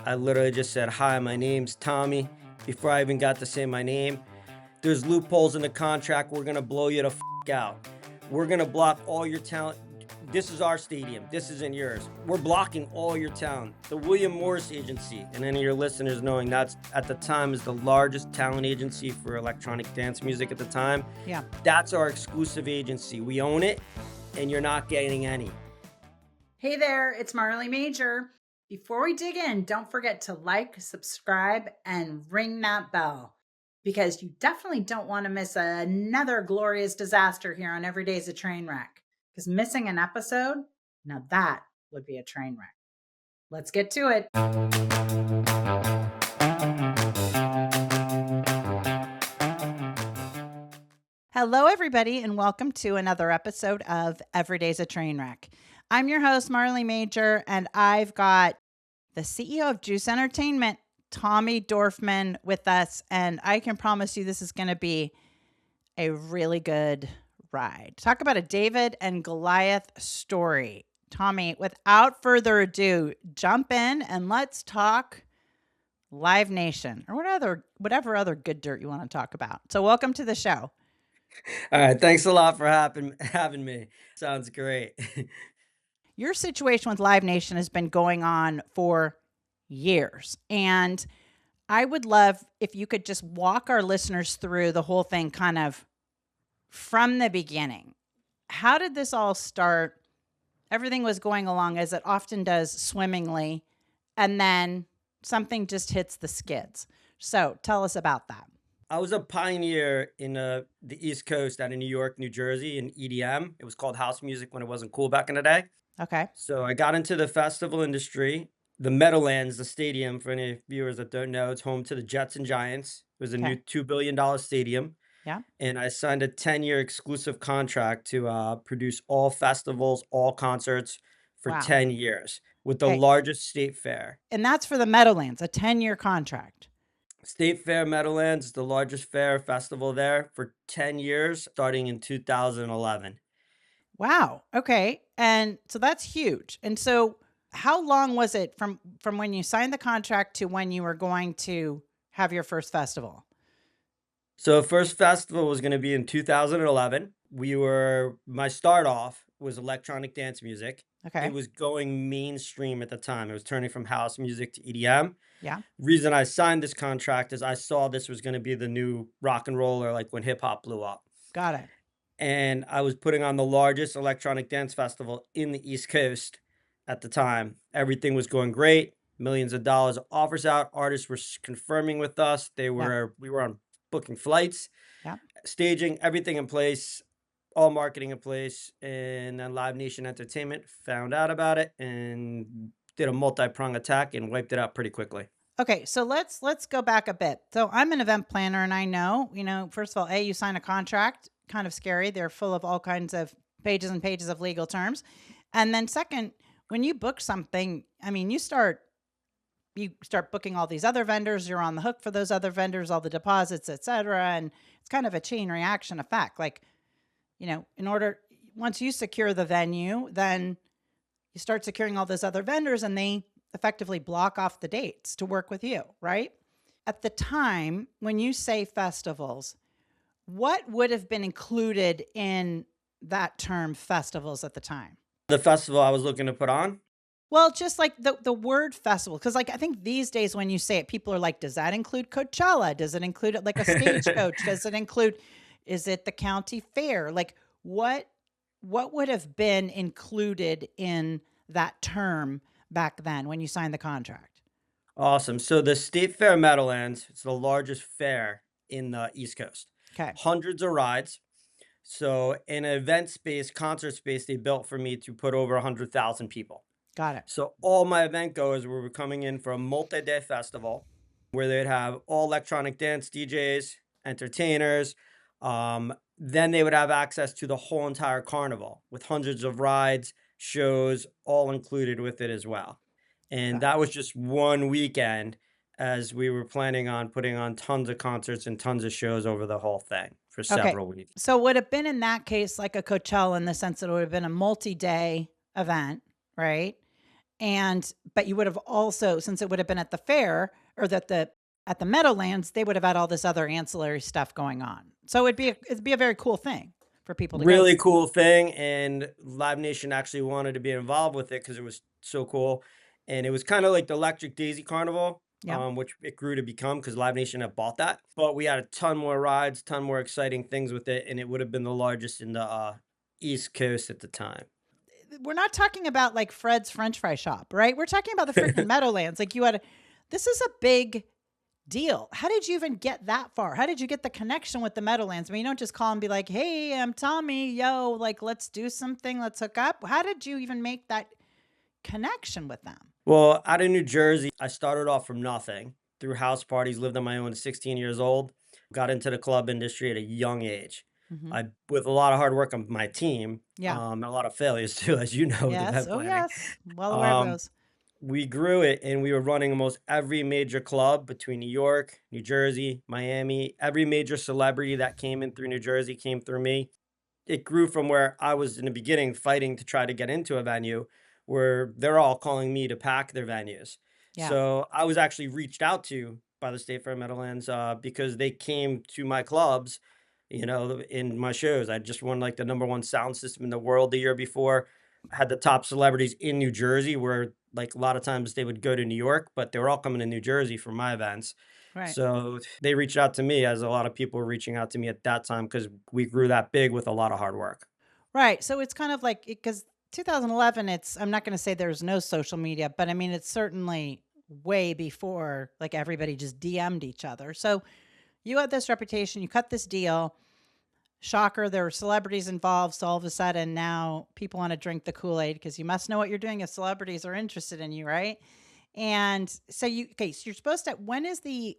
I literally just said, "Hi, my name's Tommy." Before I even got to say my name, there's loopholes in the contract. We're going to blow you the out. We're going to block all your talent. This is our stadium. This isn't yours. We're blocking all your talent. The William Morris Agency, and any of your listeners knowing that's at the time is the largest talent agency for electronic dance music at the time. Yeah. That's our exclusive agency. We own it, and you're not getting any. Hey there, it's Marley Majcher. Before we dig in, don't forget to like, subscribe, and ring that bell, because you definitely don't want to miss another glorious disaster here on Every Day's a Train Wreck. Because missing an episode, now that would be a train wreck. Let's get to it. Hello, everybody, and welcome to another episode of Every Day's a Train Wreck. I'm your host, Marley Majcher, and I've got the CEO of Juice Entertainment, Tommy Dorfman, with us. And I can promise you this is going to be a really good ride. Talk about a David and Goliath story. Tommy, without further ado, jump in and let's talk Live Nation or whatever other good dirt you want to talk about. So welcome to the show. All right. Thanks a lot for having me. Sounds great. Your situation with Live Nation has been going on for years. And I would love if you could just walk our listeners through the whole thing kind of from the beginning. How did this all start? Everything was going along as it often does swimmingly, and then something just hits the skids. So tell us about that. I was a pioneer in the East Coast out of New York, New Jersey in EDM. It was called house music when it wasn't cool back in the day. Okay. So I got into the festival industry. The Meadowlands, the stadium, for any viewers that don't know, it's home to the Jets and Giants. It was a new $2 billion stadium. Yeah. And I signed a 10-year exclusive contract to produce all festivals, all concerts for 10 years with the largest state fair. And that's for the Meadowlands, a 10-year contract. State Fair Meadowlands is the largest fair festival there for 10 years, starting in 2011. Wow. Okay. And so that's huge. And so how long was it from when you signed the contract to when you were going to have your first festival? So first festival was going to be in 2011. My start off was electronic dance music. Okay. It was going mainstream at the time. It was turning from house music to EDM. Yeah. Reason I signed this contract is I saw this was going to be the new rock and roll, or like when hip hop blew up. Got it. And I was putting on the largest electronic dance festival in the East Coast at the time. Everything was going great. Millions of dollars of offers out. Artists were confirming with us. We were on booking flights, staging, everything in place, all marketing in place. And then Live Nation Entertainment found out about it and did a multi-prong attack and wiped it out pretty quickly. Okay, so let's go back a bit. So I'm an event planner, and I know, first of all, you sign a contract, kind of scary. They're full of all kinds of pages and pages of legal terms. And then second, when you book something, I mean, you start booking all these other vendors. You're on the hook for those other vendors, all the deposits, et cetera. And it's kind of a chain reaction effect. Like, once you secure the venue, then you start securing all those other vendors, and they effectively block off the dates to work with you, right? At the time, when you say festivals, what would have been included in that term festivals at the time? The festival I was looking to put on? Well, just like the word festival, because I think these days when you say it, people are like, does that include Coachella? Does it include like a stagecoach? Is it the county fair? Like what would have been included in that term back then when you signed the contract? Awesome. So the State Fair Meadowlands, it's the largest fair in the East Coast. Okay. Hundreds of rides. So in an event space, concert space, they built for me to put over 100,000 people. Got it. So all my event goers were coming in for a multi-day festival where they'd have all electronic dance DJs, entertainers. Then they would have access to the whole entire carnival with hundreds of rides, shows, all included with it as well. And that was just one weekend, as we were planning on putting on tons of concerts and tons of shows over the whole thing for several weeks. So would have been in that case like a Coachella in the sense that it would have been a multi-day event, right? But you would have also, since it would have been at the fair or that the at the Meadowlands, they would have had all this other ancillary stuff going on. So it'd be a very cool thing for people to go to. Really cool thing, and Live Nation actually wanted to be involved with it because it was so cool, and it was kinda like the Electric Daisy Carnival, Yeah. which it grew to become because Live Nation had bought that, but we had a ton more rides, ton more exciting things with it, and it would have been the largest in the, East Coast at the time. We're not talking about like Fred's French fry shop, right? We're talking about the freaking Meadowlands. Like you had, this is a big deal. How did you even get that far? How did you get the connection with the Meadowlands? I mean, you don't just call and be like, "Hey, I'm Tommy. Yo, like let's do something. Let's hook up." How did you even make that connection with them? Well, out of New Jersey, I started off from nothing through house parties, lived on my own at 16 years old, got into the club industry at a young age. Hmm. I with a lot of hard work on my team, Yeah. and a lot of failures too, as you know, with Yes. event Oh, planning. yes. Well aware of Um, those. we grew it and we were running almost every major club between New York, New Jersey, Miami. Every major celebrity that came in through New Jersey came through me. It grew from where I was in the beginning fighting to try to get into a venue where they're all calling me to pack their venues. Yeah. So I was actually reached out to by the State Fair Meadowlands because they came to my clubs, in my shows. I just won like the number one sound system in the world the year before. I had the top celebrities in New Jersey where like a lot of times they would go to New York, but they were all coming to New Jersey for my events. Right. So they reached out to me as a lot of people were reaching out to me at that time because we grew that big with a lot of hard work. Right. So it's kind of like because 2011, I'm not going to say there's no social media, but I mean, it's certainly way before like everybody just DM'd each other. So you had this reputation, you cut this deal. Shocker, there were celebrities involved. So all of a sudden now people want to drink the Kool-Aid because you must know what you're doing if celebrities are interested in you, right? And so okay, so you're supposed to, when is the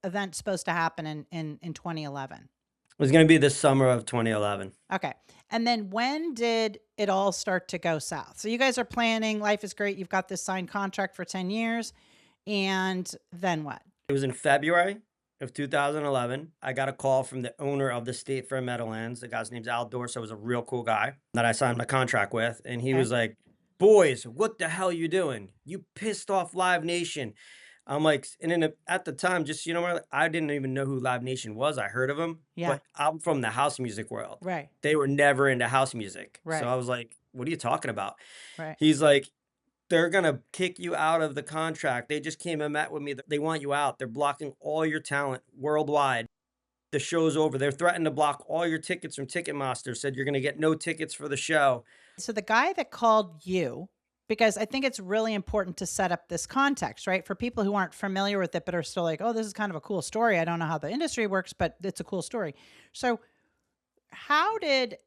event supposed to happen in 2011? It was going to be the summer of 2011. Okay. And then when did it all start to go south? So you guys are planning, life is great. You've got this signed contract for 10 years. And then what? It was in February of 2011. I got a call from the owner of the State Fair Meadowlands. The guy's name's Al Dorso, was a real cool guy that I signed my contract with. And he Okay. was like, "Boys, what the hell you doing? You pissed off Live Nation." I'm like, and at the time, just I didn't even know who Live Nation was. I heard of him, Yeah. but I'm from the house music world. Right. They were never into house music. So Right. I was like, "What are you talking about?" Right. He's like, "They're gonna kick you out of the contract. They just came and met with me. They want you out. They're blocking all your talent worldwide. The show's over. They're threatening to block all your tickets from Ticketmaster. Said you're gonna get no tickets for the show." So the guy that called you, because I think it's really important to set up this context, right? For people who aren't familiar with it, but are still like, oh, this is kind of a cool story. I don't know how the industry works, but it's a cool story. So how did,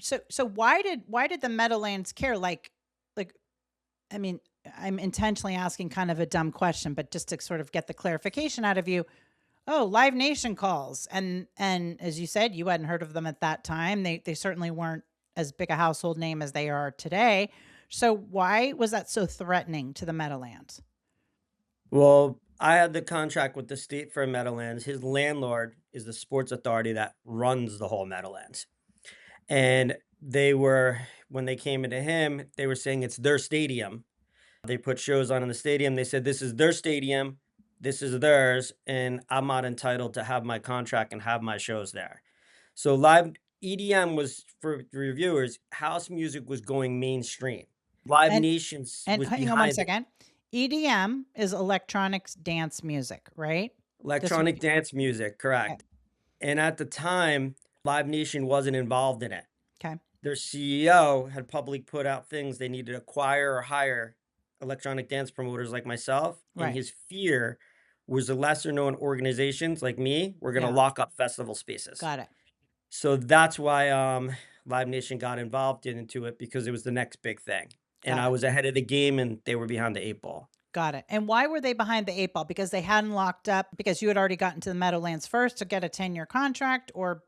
so why did the Meadowlands care? Like, I mean, I'm intentionally asking kind of a dumb question, but just to sort of get the clarification out of you. Oh, Live Nation calls. And as you said, you hadn't heard of them at that time. They certainly weren't as big a household name as they are today. So why was that so threatening to the Meadowlands? Well, I had the contract with the State Fair Meadowlands. His landlord is the sports authority that runs the whole Meadowlands. And when they came into him, they were saying it's their stadium. They put shows on in the stadium. They said, "This is their stadium. This is theirs. And I'm not entitled to have my contract and have my shows there." So live EDM was for reviewers, house music was going mainstream. Live And Nations and was hang on one behind it. second. EDM is electronics dance music, right? This would Electronic be dance music, okay. correct. And at the time, Live Nation wasn't involved in it. Okay. Their CEO had publicly put out things they needed to acquire or hire electronic dance promoters like myself, and Right. his fear was the lesser known organizations like me were gonna Yeah. lock up festival spaces. Got it. So that's why Live Nation got involved into it because it was the next big thing. And Got I it. was ahead of the game and they were behind the 8 ball. Got it. And why were they behind the 8 ball? Because they hadn't locked up because you had already gotten to the Meadowlands first to get a 10-year contract, or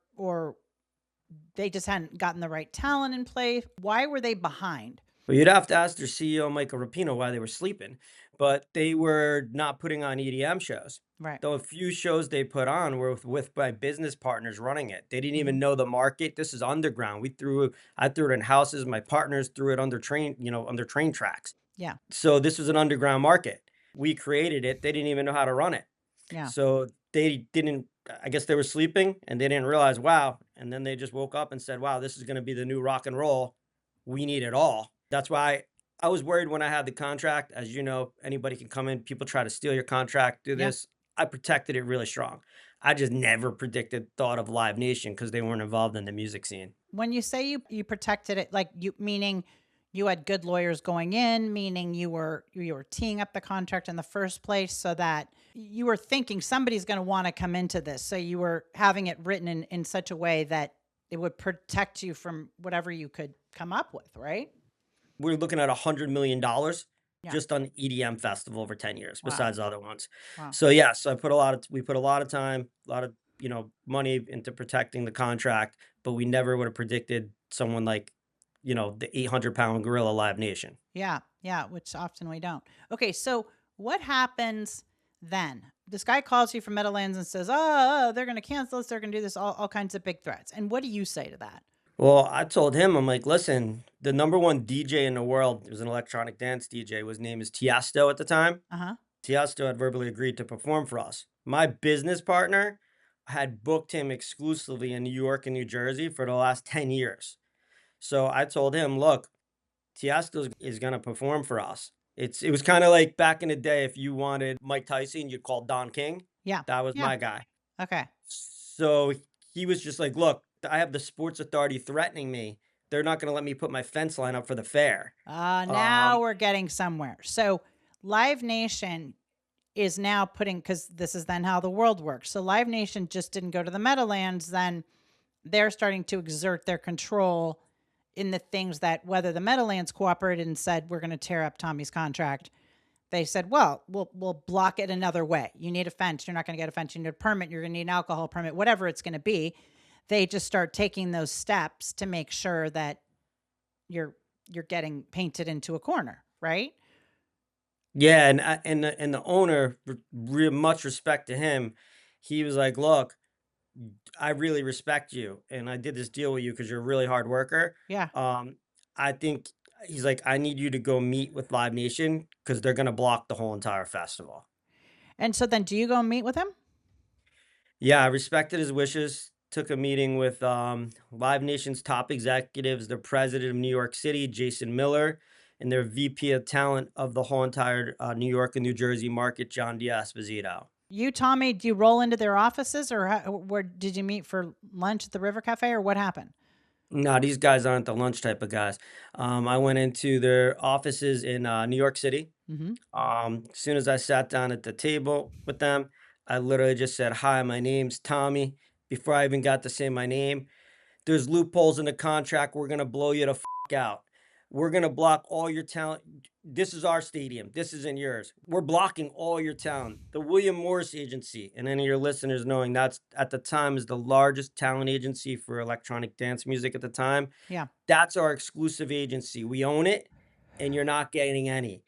they just hadn't gotten the right talent in place. Why were they behind? Well, you'd have to ask their CEO, Michael Rapino, why they were sleeping, but they were not putting on EDM shows. Right. The few shows they put on were with my business partners running it. They didn't Hmm. even know the market. This is underground. I threw it in houses. My partners threw it under train tracks. Yeah. So this was an underground market. We created it. They didn't even know how to run it. Yeah. So they didn't, I guess they were sleeping and they didn't realize, wow. And then they just woke up and said, wow, this is going to be the new rock and roll. We need it all. That's why I was worried when I had the contract. As you know, anybody can come in, people try to steal your contract, do Yeah. this. I protected it really strong. I just never predicted thought of Live Nation because they weren't involved in the music scene. When you say you protected it, like you meaning you had good lawyers going in, meaning you were teeing up the contract in the first place so that you were thinking somebody's going to want to come into this. So you were having it written in such a way that it would protect you from whatever you could come up with, right? We're looking at $100 million Yeah. just on EDM festival over 10 years, Wow. besides other ones. Wow. So yeah, so we put a lot of time, a lot of, money into protecting the contract, but we never would have predicted someone like, the 800-pound gorilla Live Nation. Yeah. Yeah. Which often we don't. Okay. So what happens then? This guy calls you from Meadowlands and says, oh, they're going to cancel us. They're going to do this, all kinds of big threats. And what do you say to that? Well, I told him, I'm like, listen, the number one DJ in the world was an electronic dance DJ. His name is Tiesto at the time. Uh huh. Tiesto had verbally agreed to perform for us. My business partner had booked him exclusively in New York and New Jersey for the last 10 years. So I told him, look, Tiesto is going to perform for us. It was kind of like back in the day, if you wanted Mike Tyson, you'd call Don King. Yeah. That was Yeah. my guy. Okay. So he was just like, look, I have the sports authority threatening me. They're not going to let me put my fence line up for the fair. Now we're getting somewhere. So Live Nation is now putting, because this is then how the world works. So Live Nation just didn't go to the Meadowlands. Then they're starting to exert their control in the things that, whether the Meadowlands cooperated and said, we're going to tear up Tommy's contract. They said, well, we'll block it another way. You need a fence. You're not going to get a fence. You need a permit. You're going to need an alcohol permit, whatever it's going to be. They just start taking those steps to make sure that you're getting painted into a corner, right? Yeah, and the owner, much respect to him, he was like, "Look, I really respect you, and I did this deal with you because you're a really hard worker. Yeah. I think he's like, I need you to go meet with Live Nation because they're gonna block the whole entire festival." And so then do you go meet with him? Yeah, I respected his wishes. Took a meeting with Live Nation's top executives, the president of New York City, Jason Miller, and their VP of talent of the whole entire New York and New Jersey market, John D'Esposito. You, Tommy, do you roll into their offices or where did you meet for lunch at the River Cafe or what happened? No, these guys aren't the lunch type of guys. I went into their offices in New York City. Mm-hmm. As soon as I sat down at the table with them, I literally just said, "Hi, my name's Tommy." Before I even got to say my name, there's loopholes in the contract. We're gonna blow you the out. We're gonna block all your talent. This is our stadium. This isn't yours. We're blocking all your talent. The William Morris Agency, and any of your listeners knowing that's at the time is the largest talent agency for electronic dance music at the time. Yeah. That's our exclusive agency. We own it, and you're not getting any.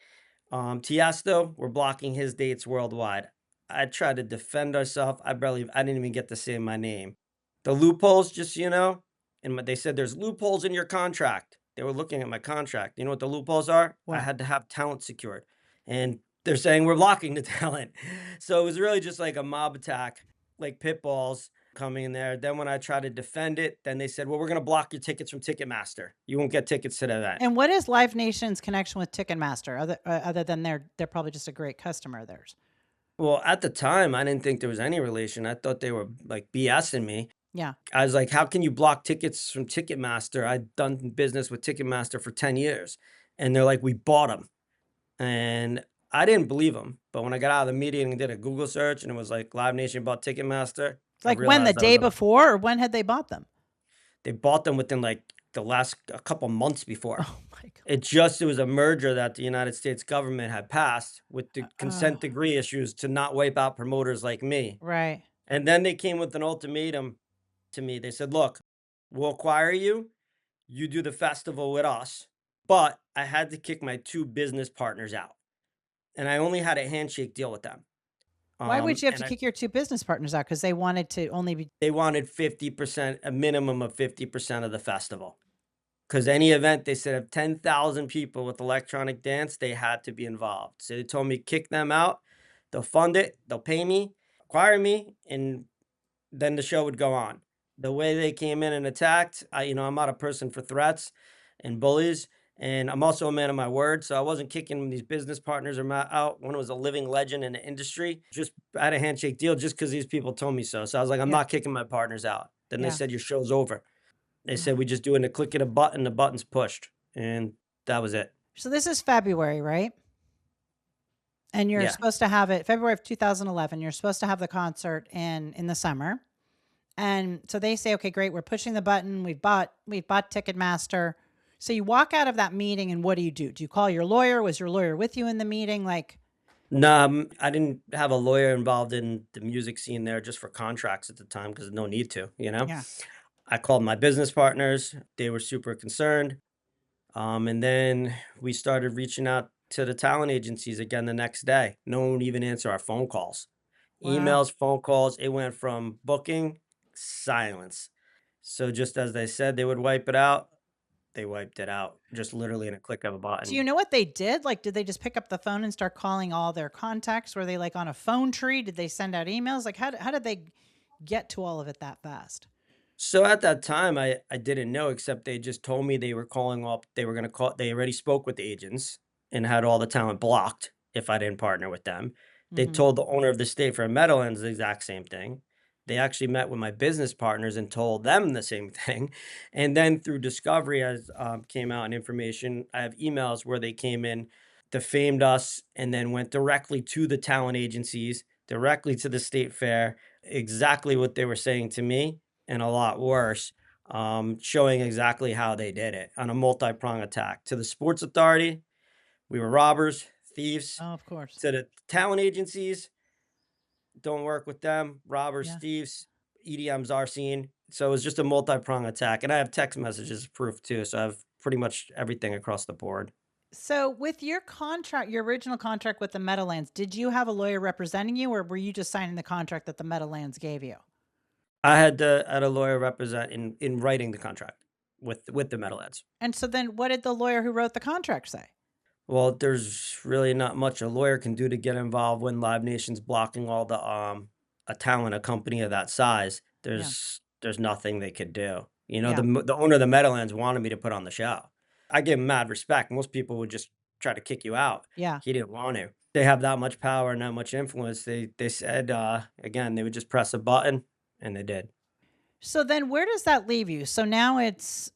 Tiesto, we're blocking his dates worldwide. I tried to defend ourselves. I didn't even get to say my name. The loopholes, just so you know, and they said there's loopholes in your contract. They were looking at my contract. You know what the loopholes are? I What? had to have talent secured, and they're saying we're blocking the talent. So it was really just like a mob attack, like pit bulls coming in there. Then when I tried to defend it, then they said, "Well, we're going to block your tickets from Ticketmaster. You won't get tickets to the event." And what is Live Nation's connection with Ticketmaster other than they're probably just a great customer of theirs? Well, at the time, I didn't think there was any relation. I thought they were like BSing me. Yeah. I was like, how can you block tickets from Ticketmaster? I'd done business with Ticketmaster for 10 years. And they're like, we bought them. And I didn't believe them. But when I got out of the meeting and did a Google search and it was like Live Nation bought Ticketmaster, I Like when, the realized I was day before, or when had they bought them? they bought them within like the last a couple months before. Oh my God. It was a merger that the United States government had passed with the consent Oh, decree issues to not wipe out promoters like me. right. And then they came with an ultimatum to me. They said, "Look, we'll acquire you. You do the festival with us." But I had to kick my two business partners out, and I only had a handshake deal with them. Why would you have to And kick your two business partners out? Because they wanted to only be. they wanted 50%, a minimum of 50% of the festival. because any event they said of 10,000 people with electronic dance, they had to be involved. So they told me kick them out, they'll fund it, they'll pay me, acquire me, and then the show would go on. The way they came in and attacked, I'm not a person for threats and bullies, and I'm also a man of my word. So I wasn't kicking these business partners out. One was a living legend in the industry. Just I had a handshake deal just because these people told me so. So I was like, I'm Yeah. not kicking my partners out. Then they Yeah. said your show's over. They said we just doing a click of a button, the button's pushed, and that was it. So this is February, right? And you're Yeah. supposed to have it February of 2011. You're supposed to have the concert in the summer. And so they say, okay, great. We're pushing the button. We've bought Ticketmaster. So you walk out of that meeting and what do? Do you call your lawyer? Was your lawyer with you in the meeting? Like, No, I didn't have a lawyer involved in the music scene there just for contracts at the time because no need to, you know? yeah. I called my business partners. They were super concerned. And then we started reaching out to the talent agencies again the next day. No one would even answer our phone calls. Wow. Emails, phone calls, it went from booking, silence. So just as they said they would wipe it out, they wiped it out just literally in a click of a Do you button. know what they did? Like, did they just pick up the phone and start calling all their contacts? Were they like on a phone tree? Did they send out emails? Like, how did they get to all of it that fast? So at that time, I didn't know, except they just told me they were calling up. They were going to call. They already spoke with the agents and had all the talent blocked if I didn't partner with them. They Hmm. told the owner of the state for Meadowlands the exact same thing. They actually met with my business partners and told them the same thing. And then through discovery, as came out and information, I have emails where they came in, defamed us, and then went directly to the talent agencies, directly to the state fair, exactly what they were saying to me and a lot worse, showing exactly how they did it on a multi-prong attack. To the sports authority, we were robbers, thieves. Oh, of course. To the talent agencies, don't work with them, robbers, Yeah. thieves, EDM's our scene. So it was just a multi-prong attack. And I have text messages proof too. So I have pretty much everything across the board. So with your contract, your original contract with the Meadowlands, did you have a lawyer representing you or were you just signing the contract that the Meadowlands gave you? I had a lawyer represent in writing the contract with the Meadowlands. And so then what did the lawyer who wrote the contract say? Well, there's really not much a lawyer can do to get involved when Live Nation's blocking all the a talent, a company of that size. Yeah. There's nothing they could do. You know, Yeah. the owner of the Meadowlands wanted me to put on the show. I give him mad respect. Most people would just try to kick you out. Yeah. He didn't want to. They have that much power and that much influence. They said again they would just press a button, and they did. So then where does that leave you? So now it's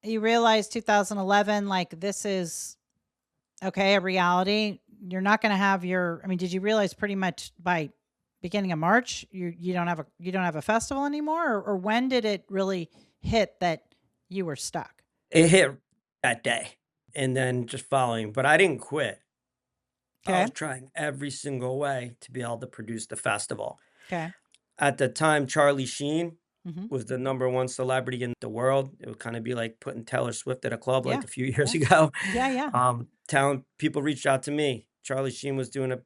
you realize 2011 like this is okay, a reality. You're not going to have your I mean, did you realize pretty much by beginning of March you don't have a festival anymore or when did it really hit that you were stuck? It hit that day, and then just following. But I didn't quit. I Okay. was trying every single way to be able to produce the festival. Okay. At the time, Charlie Sheen Mhm. was the number one celebrity in the world. It would kind of be like putting Taylor Swift at a club Yeah. like a few years Yeah. ago. Yeah, yeah. Talent people reached out to me. Charlie Sheen was doing a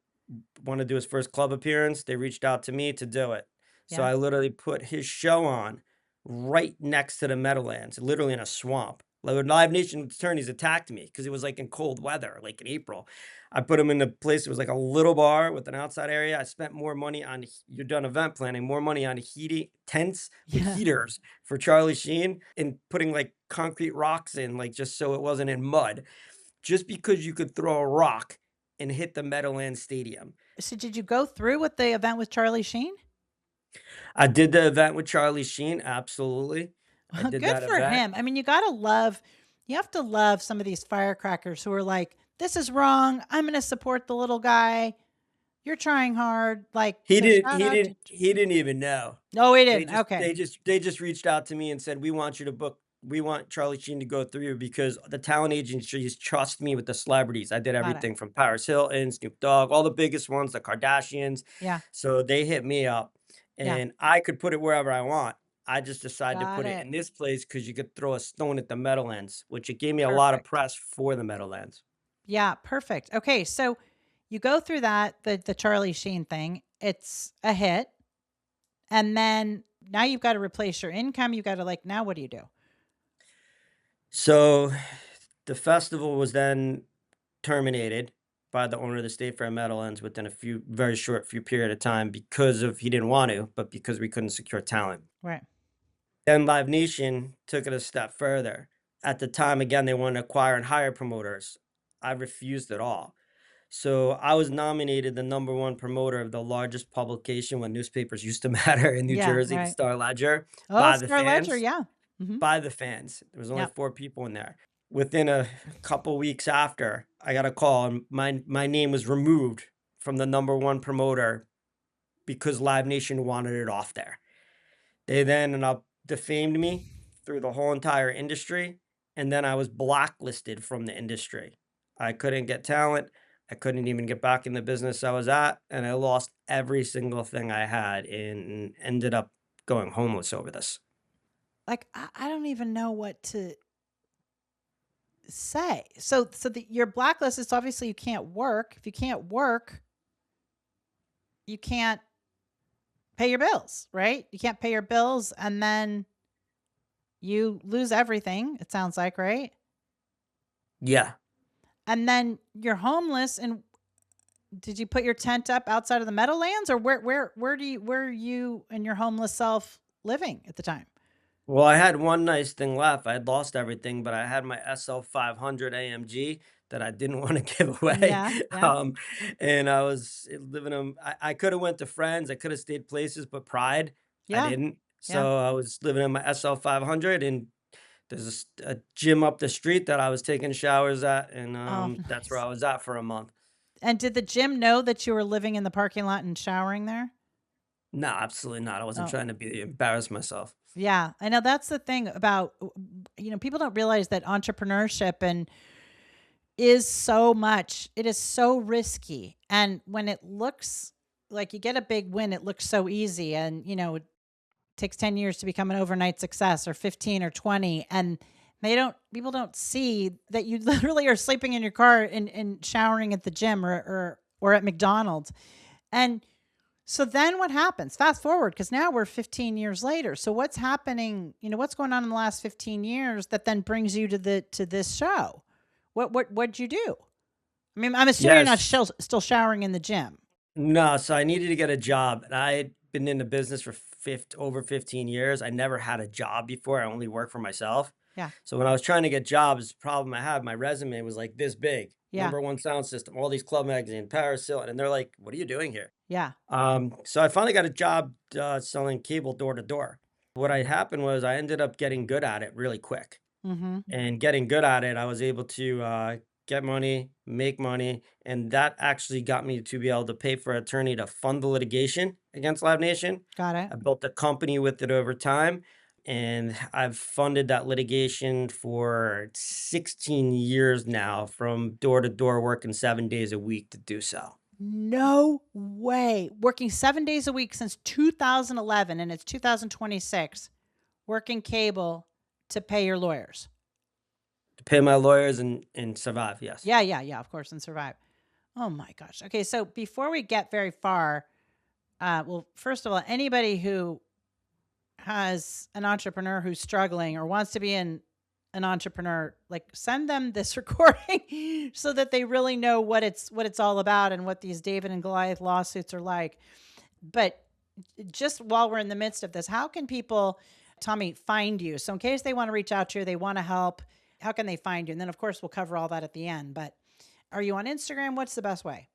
want to do his first club appearance. They reached out to me to do it. So Yeah. I literally put his show on right next to the Meadowlands, literally in a swamp. Like when Live Nation attorneys attacked me because it was like in cold weather, like in April. I put him in a place. It was like a little bar with an outside area. I spent more money on you're done event planning, more money on heating tents with Yeah. heaters for Charlie Sheen and putting like concrete rocks in, like just so it wasn't in mud. Just because you could throw a rock and hit the Meadowlands Stadium. So did you go through with the event with Charlie Sheen? I did the event with Charlie Sheen, absolutely. I Well, did good that for event. him. I mean, you have to love some of these firecrackers who are like, this is wrong. I'm going to support the little guy. You're trying hard. Like, He so didn't shout he out didn't to, he didn't even know. no, he They didn't. just Okay. reached out to me and said, "We want you to book we want Charlie Sheen to go through because the talent agencies trust me with the celebrities." I did Got it. everything from Paris Hilton, Snoop Dogg, all the biggest ones, the Kardashians. Yeah. So they hit me up Yeah. and I could put it wherever I want. I just decided to Got put it it. in this place because you could throw a stone at the Meadowlands, which it gave me a lot of Perfect. press for the Meadowlands. Yeah. Perfect. Okay. So you go through the Charlie Sheen thing. It's a hit. And then now you've got to replace your income. You've got to like, now what do you do? So the festival was then terminated by the owner of the State Fair Meadowlands within a very short few period of time because of he didn't want to, but because we couldn't secure talent. Right. Then Live Nation took it a step further. At the time, again, they wanted to acquire and hire promoters. I refused it all. So I was nominated the number one promoter of the largest publication when newspapers used to matter in New Yeah, Jersey, the right. Star Ledger, Oh, by the Star Ledger, fans. yeah. Mhm. By the fans. There was only Yep. 4 people in there. Within a couple weeks after, I got a call and my name was removed from the number one promoter because Live Nation wanted it off there. They then ended up defamed me through the whole entire industry, and then I was blacklisted from the industry. I couldn't get talent. I couldn't even get back in the business I was at, and I lost every single thing I had and ended up going homeless over this. Like I don't even know what to say. Your blacklist is obviously you can't work. If you can't work, you can't pay your bills, right? You can't pay your bills and then you lose everything, it sounds like, right? Yeah. And then you're homeless and did you put your tent up outside of the Meadowlands or where are you and your homeless self living at the time? Well, I had one nice thing left. I had lost everything, but I had my SL 500 AMG that I didn't want to give away. Yeah, yeah, Um, and I was living in, I could have went to friends, I could have stayed places, but pride, I yeah, didn't. yeah. So I was living in my SL 500 and there's a gym up the street that I was taking showers at. And Oh, that's where nice. I was at for a month. And did the gym know that you were living in the parking lot and showering there? No, absolutely not. I wasn't Oh, trying to be embarrass myself. yeah. I know that's the thing about, people don't realize that entrepreneurship and is so much, it is so risky. And when it looks like you get a big win, it looks so easy. And, it takes 10 years to become an overnight success or 15 or 20. And people don't see that you literally are sleeping in your car and showering at the gym or at McDonald's. And so then what happens? Fast forward, because now we're 15 years later. So what's happening? What's going on in the last 15 years that then brings you to this show? What'd you do? I mean, I'm assuming you're not Yes. still showering in the gym. No, so I needed to get a job, and I had been in the business for over 15 years. I never had a job before. I only worked for myself. Yeah. So when I was trying to get jobs, the problem I had, my resume was like this big, Yeah. number one sound system, all these club magazines, Paris Hilton, and they're like, "What are you doing here?" Yeah. So I finally got a job selling cable door to door. What I happened was I ended up getting good at it really quick. Mm-hmm. And getting good at it, I was able to get money, make money, and that actually got me to be able to pay for an attorney to fund the litigation against Live Nation. Got it. I built a company with it over time, and I've funded that litigation for 16 years now, from door to door, working 7 days a week to do so. No way. Working 7 days a week since 2011 and it's 2026, working cable to pay your lawyers. To pay my lawyers and survive, yes. Yeah, yeah, yeah, of course, and survive. Oh my gosh. Okay, so before we get very far, well, first of all, anybody who has an entrepreneur who's struggling or wants to be an entrepreneur, like send them this recording so that they really know what it's all about and what these David and Goliath lawsuits are like. But just while we're in the midst of this, how can people, Tommy, find you? So in case they want to reach out to you, they want to help, how can they find you? And then of course we'll cover all that at the end. But are you on Instagram? What's the best way?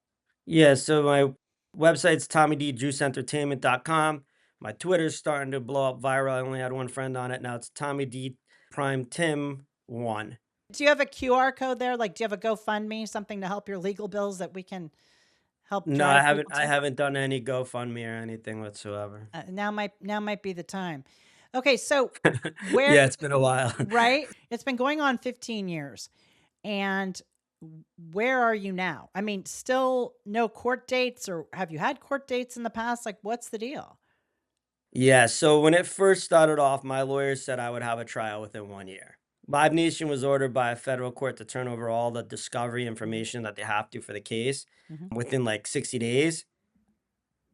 Yeah, so my website's TommyDJuiceEntertainment.com. My Twitter's starting to blow up viral. I only had one friend on it. Now it's Tommy D Prime Tim 1. Do you have a QR code there? Like, do you have a GoFundMe, something to help your legal bills that we can help No, drive people I to? haven't done any GoFundMe or anything whatsoever. Now might be the time. Okay, so where Yeah, it's been a while. right? It's been going on 15 years. And where are you now? I mean, still no court dates, or have you had court dates in the past? Like, what's the deal? Yeah, so when it first started off, my lawyers said I would have a trial within 1 year. Live Nation was ordered by a federal court to turn over all the discovery Mhm. information that they have to for the case Mhm. within like 60 days.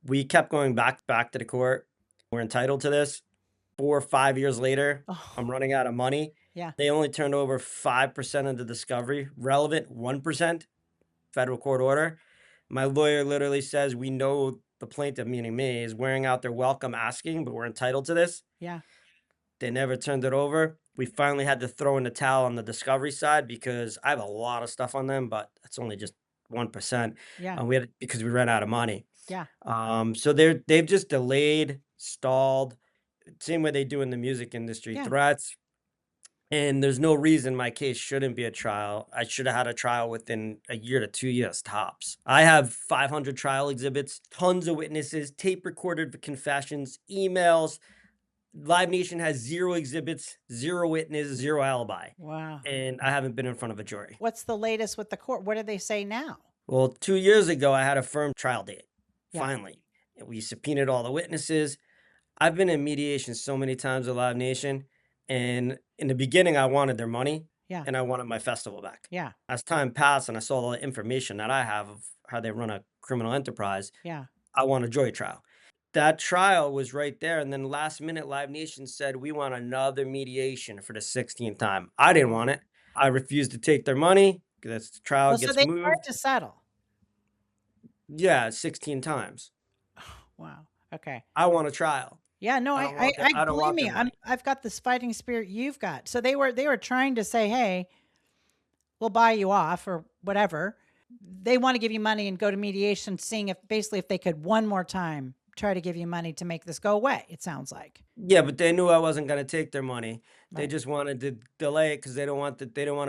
We kept going back to the court. We're entitled to this. 4 or 5 years later, Oh, I'm running out of money, Yeah. They only turned over 5% of the discovery, relevant 1%, federal court order. My lawyer literally says, we know the plaintiff, meaning me, is wearing out their welcome asking, but we're entitled to this. Yeah. They never turned it over. We finally had to throw in the towel on the discovery side because I have a lot of stuff on them, but it's only just 1%. Yeah. We had because we ran out of money. Yeah. So they've just delayed, stalled, same way they do in the music industry, Yeah. threats. And there's no reason my case shouldn't be a trial. I should have had a trial within a year to 2 years tops. I have 500 trial exhibits, tons of witnesses, tape recorded confessions, emails. Live Nation has 0 exhibits, 0 witness, 0 alibi, Wow. and I haven't been in front of a jury. What's the latest with the court? What do they say now? Well, 2 years ago, I had a firm trial date, Yeah. finally. And we subpoenaed all the witnesses. I've been in mediation so many times with Live Nation, and in the beginning, I wanted their money, Yeah. and I wanted my festival back. Yeah. As time passed and I saw all the information that I have of how they run a criminal enterprise, Yeah. I want a jury trial. That trial was right there, and then last minute, Live Nation said, "We want another mediation for the 16th time." I didn't want it. I refused to take their money, 'cause the trial Well, so gets they tried moved. to settle. Yeah, 16 times. Wow. Okay. I want a trial. Yeah, no, I don't want their I I don't believe want me. their money. I've got this fighting spirit you've got. So they were trying to say, "Hey, we'll buy you off or whatever." They want to give you money and go to mediation, seeing if basically if they could one more time try to give you money to make this go away. It sounds like. Yeah, but they knew I wasn't gonna take their money. They Right. just wanted to delay it because they don't want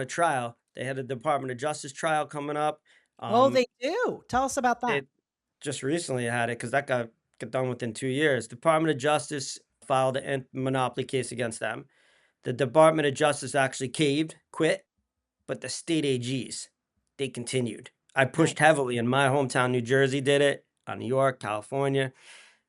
a trial. They had a Department of Justice trial coming up. Oh, Um, they do. Tell us about that. they just recently had it because that got done within 2 years. Department of Justice filed a monopoly case against them. The Department of Justice actually caved, quit, but the state AGs, they continued. I pushed Nice. heavily in my hometown, New Jersey did it, New York, California.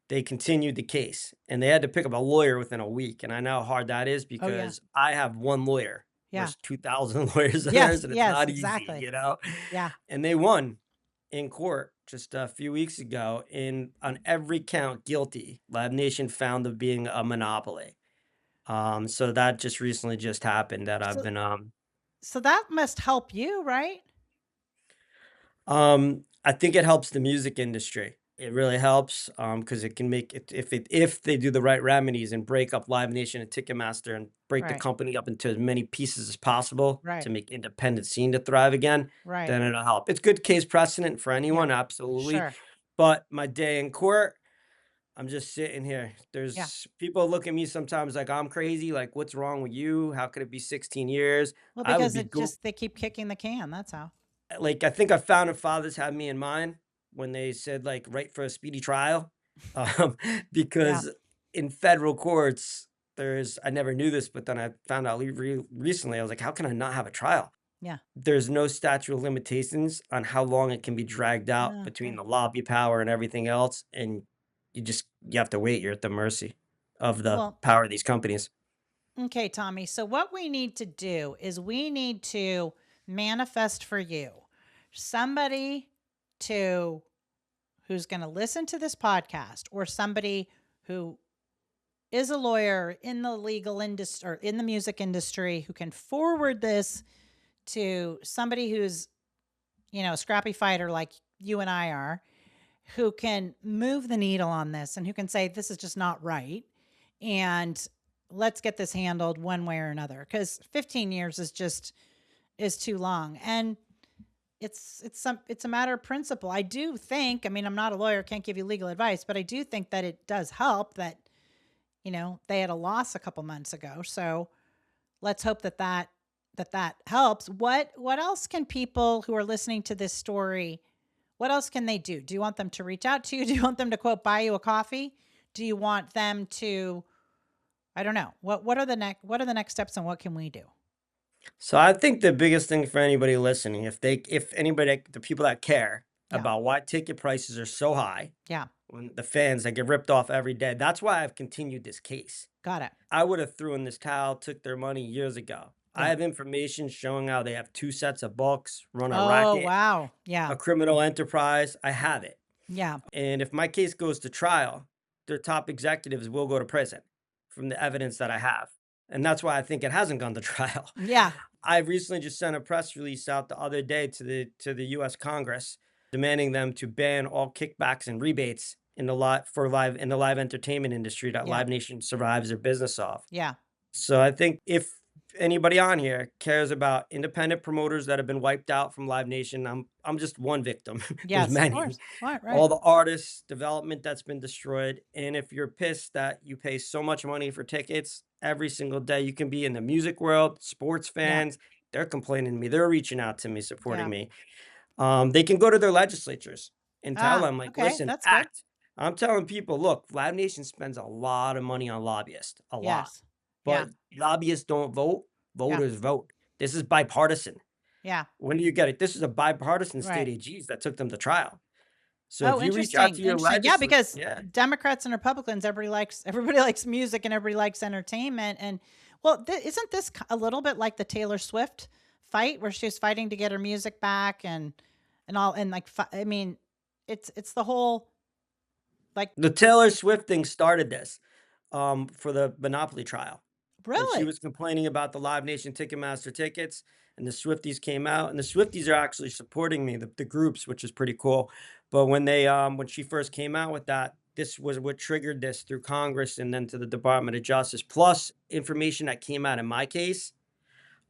They continued the case, and they had to pick up a lawyer within a week, and I know how hard that is Oh yeah. because I have 1 lawyer Yeah. versus 2,000 lawyers of Yes, theirs, and it's yes, not easy, exactly. Yeah. And they won in court just a few weeks ago, and on every count, guilty. Live Nation found of being a monopoly. So that just recently just happened that I've So been, so that must help you, right? I think it helps the music industry. It really helps because it can make it if they do the right remedies and break up Live Nation and Ticketmaster and break the Right. company up into as many pieces as possible to Right. make independent scene to thrive again, Right. then it'll help. It's good case precedent for Yeah. anyone, absolutely. Sure. But my day in court, I'm just sitting here. Yeah. There's people look at me sometimes like I'm crazy, like, "What's wrong with you? How could it be 16 years?" Well, I would because be it go just they keep kicking the can. That's how. like, I think our founding fathers had me in mind when they said, like, "Right for a speedy trial," um, Yeah. because in federal courts, I never knew this, but then I found out recently, I was like, "How can I not have a trial?" Yeah. There's no statute of limitations on how long it can be dragged out Oh, between okay. the lobby power and everything else, and you have to wait. You're at the mercy of the Well, power of these companies. okay, Tommy. So what we need to do is we need to manifest for you somebody to who's going to listen to this podcast or somebody who is a lawyer in the legal industry or in the music industry who can forward this to somebody who's, a scrappy fighter like you and I are, who can move the needle on this and who can say, this is just not right. And let's get this handled one way or another. Because 15 years is too long. And it's a matter of principle. I do think, I mean, I'm not a lawyer, can't give you legal advice, but I do think that it does help that, they had a loss a couple months ago. So let's hope that helps. What else can people who are listening to this story, what else can they do? Do you want them to reach out to you? Do you want them to quote buy you a coffee? Do you want them to I don't know. What are the next steps and what can we do? So I think the biggest thing for anybody listening, if anybody, the people that care Yeah. about why ticket prices are so high, Yeah. when the fans that get ripped off every day, that's why I've continued this case. Got it. I would have threw in this towel, took their money years ago. I Yeah. have information showing how they have 2 sets of books, run a Oh, racket, wow. Yeah. a criminal enterprise. I have it. Yeah. And if my case goes to trial, their top executives will go to prison from the evidence that I have. And that's why I think it hasn't gone to trial. Yeah. I recently just sent a press release out the other day to the US Congress demanding them to ban all kickbacks and rebates in the live entertainment industry that Yeah. Live Nation survives their business off. Yeah. So I think if anybody on here cares about independent promoters that have been wiped out from Live Nation, I'm just one victim. There's Yes, of many. course. Right, right. All the artists, development that's been destroyed. And if you're pissed that you pay so much money for tickets every single day, you can be in the music world, sports Yeah. fans, they're complaining to me. They're reaching out to me, supporting Yeah. me. They can go to their legislatures and tell Ah, them, like, okay. listen, That's good. act. I'm telling people, look, Live Nation spends a lot of money on lobbyists, a lot. Yes. Yeah. But lobbyists don't vote, Yeah. voters vote. This is bipartisan. Yeah. When do you get it? This is a bipartisan state Right. AGs that took them to trial. So if Oh, you reach out interesting. to your Interesting. Yeah, because yeah, Democrats and Republicans, everybody likes music and everybody likes entertainment. And well, isn't this a little bit like the Taylor Swift fight where she was fighting to get her music back and all and like I mean, it's the whole like the Taylor Swift thing started this for the Monopoly trial. When she really. was complaining about the Live Nation Ticketmaster tickets and the Swifties came out, and the Swifties are actually supporting me, the groups, which is pretty cool. But when she first came out with that, this was what triggered this through Congress and then to the Department of Justice, plus information that came out in my case.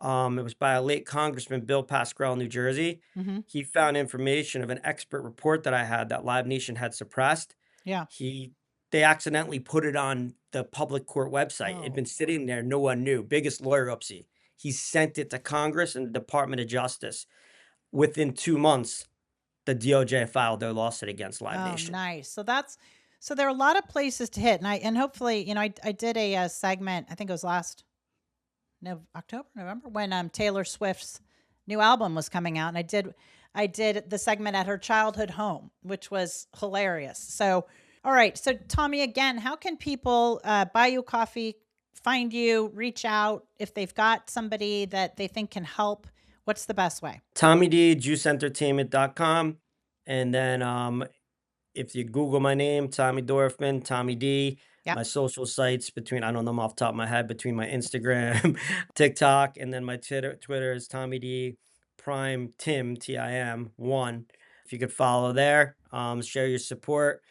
It was by a late Congressman, Bill Pascrell, New Jersey. Mm-hmm. He found information of an expert report that I had that Live Nation had suppressed. Yeah. He They accidentally put it on the public court website. It'd Oh. been sitting there, no one knew. Biggest lawyer upsie. He sent it to Congress and the Department of Justice. Within 2 months, the DOJ filed their lawsuit against Live Oh, Nation. nice. So there are a lot of places to hit, and hopefully, I did a segment. I think it was last October, November when Taylor Swift's new album was coming out, and I did the segment at her childhood home, which was hilarious. So, all right. So, Tommy, again, how can people buy you coffee, find you, reach out if they've got somebody that they think can help? What's the best way? TommyD, JuiceEntertainment.com. And then if you Google my name, Tommy Dorfman, Tommy D, Yep. my social sites I don't know them off the top of my head, between my Instagram, TikTok, and then my Twitter is Tommy D Prime Tim, TIM1. If you could follow there, share your support,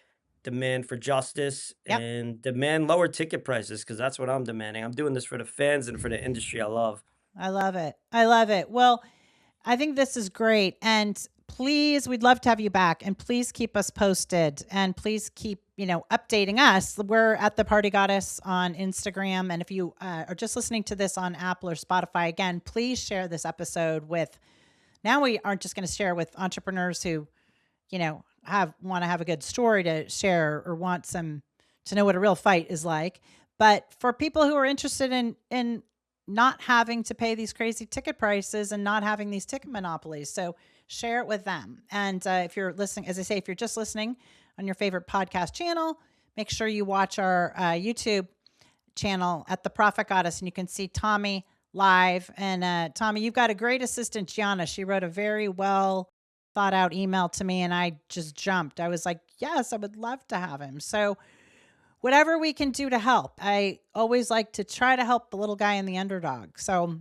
demand for justice, Yep. and demand lower ticket prices because that's what I'm demanding. I'm doing this for the fans and for the industry I love. I love it. I love it. Well, I think this is great. And please, we'd love to have you back. And please keep us posted. And please keep, updating us. We're at the Party Goddess on Instagram. And if you are just listening to this on Apple or Spotify, again, please share this episode with. Now we aren't just going to share with entrepreneurs who, want to have a good story to share or want some to know what a real fight is like. But for people who are interested in not having to pay these crazy ticket prices and not having these ticket monopolies. So share it with them. And if you're listening, as I say, if you're just listening on your favorite podcast channel, make sure you watch our YouTube channel at The Prophet Goddess, and you can see Tommy live. And Tommy, you've got a great assistant, Gianna. She wrote a very well thought out email to me, and I just jumped. I was like, yes, I would love to have him. So whatever we can do to help. I always like to try to help the little guy and the underdog. So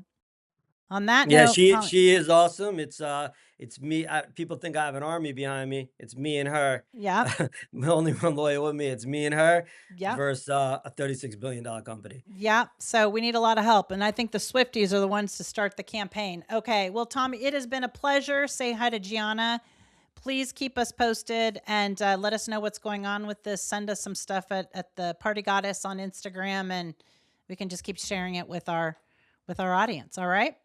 on that Yeah, note, she is awesome. It's me. People think I have an army behind me. It's me and her. yeah, The only one loyal with me. It's me and her yeah, versus a $36 billion company. yeah. So we need a lot of help. And I think the Swifties are the ones to start the campaign. Okay. Well, Tommy, it has been a pleasure. Say hi to Gianna. Please keep us posted and let us know what's going on with this. Send us some stuff at the Party Goddess on Instagram, and we can just keep sharing it with our audience. All right.